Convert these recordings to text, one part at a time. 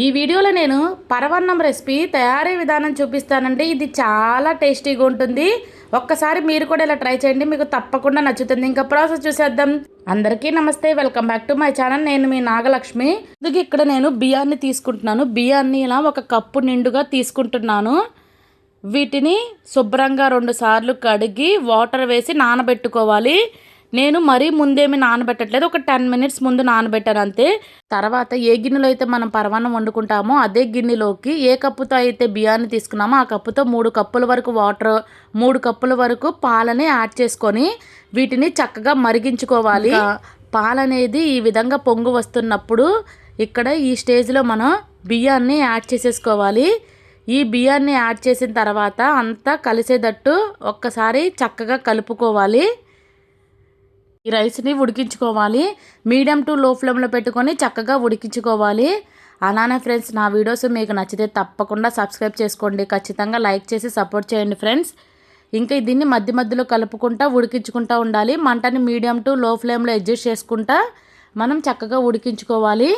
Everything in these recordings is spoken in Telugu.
ఈ వీడియోలో నేను పరవన్నం రెసిపీ తయారీ విధానం చూపిస్తానండి. ఇది చాలా టేస్టీగా ఉంటుంది. ఒక్కసారి మీరు కూడా ఇలా ట్రై చేయండి, మీకు తప్పకుండా నచ్చుతుంది. ఇంకా ప్రాసెస్ చూసేద్దాం. అందరికీ నమస్తే, welcome back to my channel. నేను మీ నాగలక్ష్మి. ఇది ఇక్కడ నేను బియ్యాన్ని తీసుకుంటున్నాను. బియ్యాన్ని ఇలా ఒక కప్పు నిండుగా తీసుకుంటున్నాను. వీటిని శుభ్రంగా 2 సార్లు కడిగి వాటర్ వేసి నానబెట్టుకోవాలి. నేను మరీ ముందేమి నానబెట్టట్లేదు, ఒక 10 మినిట్స్ ముందు నానబెట్టాను అంతే. తర్వాత ఏ గిన్నెలో అయితే మనం పరమాన్నం వండుకుంటామో అదే గిన్నెలోకి ఏ కప్పుతో అయితే బియ్యాన్ని తీసుకున్నామో ఆ కప్పుతో 3 కప్పుల వరకు వాటర్, 3 కప్పుల వరకు పాలని యాడ్ చేసుకొని వీటిని చక్కగా మరిగించుకోవాలి. పాలనేది ఈ విధంగా పొంగు వస్తున్నప్పుడు ఇక్కడ ఈ స్టేజ్లో మనం బియ్యాన్ని యాడ్ చేసేసుకోవాలి. ఈ బియ్యాన్ని యాడ్ చేసిన తర్వాత అంతా కలిసేటట్టు ఒక్కసారి చక్కగా కలుపుకోవాలి. ఈ రైస్ని ఉడికించుకోవాలి. మీడియం టు లో ఫ్లేమ్లో పెట్టుకొని చక్కగా ఉడికించుకోవాలి. అలానే ఫ్రెండ్స్, నా వీడియోస్ మీకు నచ్చితే తప్పకుండా సబ్స్క్రైబ్ చేసుకోండి. ఖచ్చితంగా లైక్ చేసి సపోర్ట్ చేయండి ఫ్రెండ్స్. ఇంకా దీన్ని మధ్య మధ్యలో కలుపుకుంటా ఉడికించుకుంటూ ఉండాలి. మంటని మీడియం టు లో ఫ్లేమ్లో అడ్జస్ట్ చేసుకుంటా మనం చక్కగా ఉడికించుకోవాలి.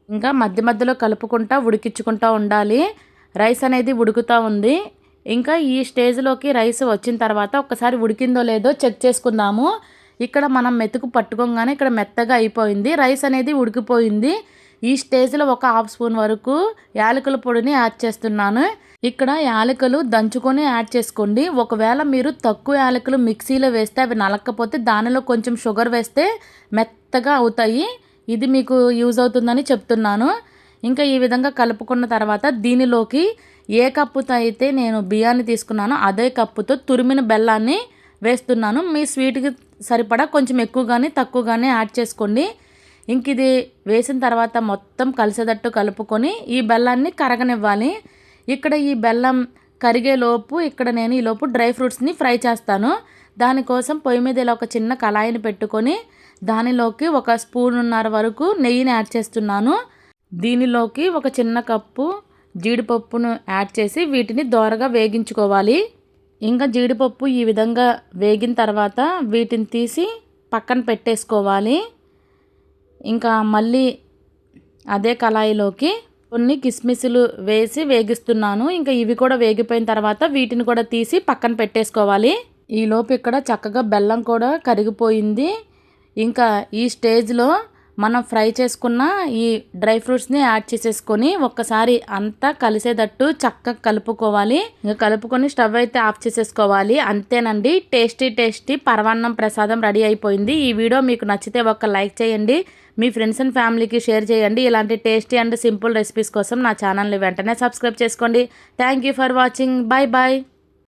ఇంకా మధ్య మధ్యలో కలుపుకుంటా ఉడికించుకుంటూ ఉండాలి. రైస్ అనేది ఉడుకుతూ ఉంది. ఇంకా ఈ స్టేజ్లోకి రైస్ వచ్చిన తర్వాత ఒకసారి ఉడికిందో లేదో చెక్ చేసుకుందాము. ఇక్కడ మనం మెతుకు పట్టుకోగానే ఇక్కడ మెత్తగా అయిపోయింది, రైస్ అనేది ఉడికిపోయింది. ఈ స్టేజ్లో ఒక హాఫ్ స్పూన్ వరకు యాలకుల పొడిని యాడ్ చేస్తున్నాను. ఇక్కడ యాలకులు దంచుకొని యాడ్ చేసుకోండి. ఒకవేళ మీరు తక్కువ యాలకులు మిక్సీలో వేస్తే అవి నలక్కపోతే దానిలో కొంచెం షుగర్ వేస్తే మెత్తగా అవుతాయి. ఇది మీకు యూజ్ అవుతుందని చెప్తున్నాను. ఇంకా ఈ విధంగా కలుపుకున్న తర్వాత దీనిలోకి ఏ కప్పుతో అయితే నేను బియ్యాన్ని తీసుకున్నానో అదే కప్పుతో తురిమిన బెల్లాన్ని వేస్తున్నాను. మీ స్వీట్కి సరిపడా కొంచెం ఎక్కువగానే తక్కువగానే యాడ్ చేసుకోండి. ఇంక ఇది వేసిన తర్వాత మొత్తం కలిసేటట్టు కలుపుకొని ఈ బెల్లాన్ని కరగనివ్వాలి. ఇక్కడ ఈ బెల్లం కరిగేలోపు ఇక్కడ నేను ఈలోపు డ్రై ఫ్రూట్స్ని ఫ్రై చేస్తాను. దానికోసం పొయ్యి మీద ఇలా ఒక చిన్న కళాయిని పెట్టుకొని దానిలోకి 1 స్పూనున్నర వరకు నెయ్యిని యాడ్ చేస్తున్నాను. దీనిలోకి ఒక చిన్న కప్పు జీడిపప్పును యాడ్ చేసి వీటిని దోరగా వేగించుకోవాలి. ఇంకా జీడిపప్పు ఈ విధంగా వేగిన తర్వాత వీటిని తీసి పక్కన పెట్టేసుకోవాలి. ఇంకా మళ్ళీ అదే కళాయిలోకి కొన్ని కిస్మిస్లు వేసి వేగిస్తున్నాను. ఇంకా ఇవి కూడా వేగిపోయిన తర్వాత వీటిని కూడా తీసి పక్కన పెట్టేసుకోవాలి. ఈలోపు ఇక్కడ చక్కగా బెల్లం కూడా కరిగిపోయింది. ఇంకా ఈ స్టేజ్లో మనం ఫ్రై చేసుకున్న ఈ డ్రై ఫ్రూట్స్ని యాడ్ చేసేసుకొని ఒక్కసారి అంతా కలిసేటట్టు చక్కగా కలుపుకోవాలి. ఇంకా కలుపుకొని స్టవ్ అయితే ఆఫ్ చేసేసుకోవాలి. అంతేనండి, టేస్టీ పరమాన్నం ప్రసాదం రెడీ అయిపోయింది. ఈ వీడియో మీకు నచ్చితే ఒక లైక్ చేయండి, మీ ఫ్రెండ్స్ అండ్ ఫ్యామిలీకి షేర్ చేయండి. ఇలాంటి టేస్టీ అండ్ సింపుల్ రెసిపీస్ కోసం నా ఛానల్ని వెంటనే సబ్స్క్రైబ్ చేసుకోండి. Thank you for watching. Bye bye.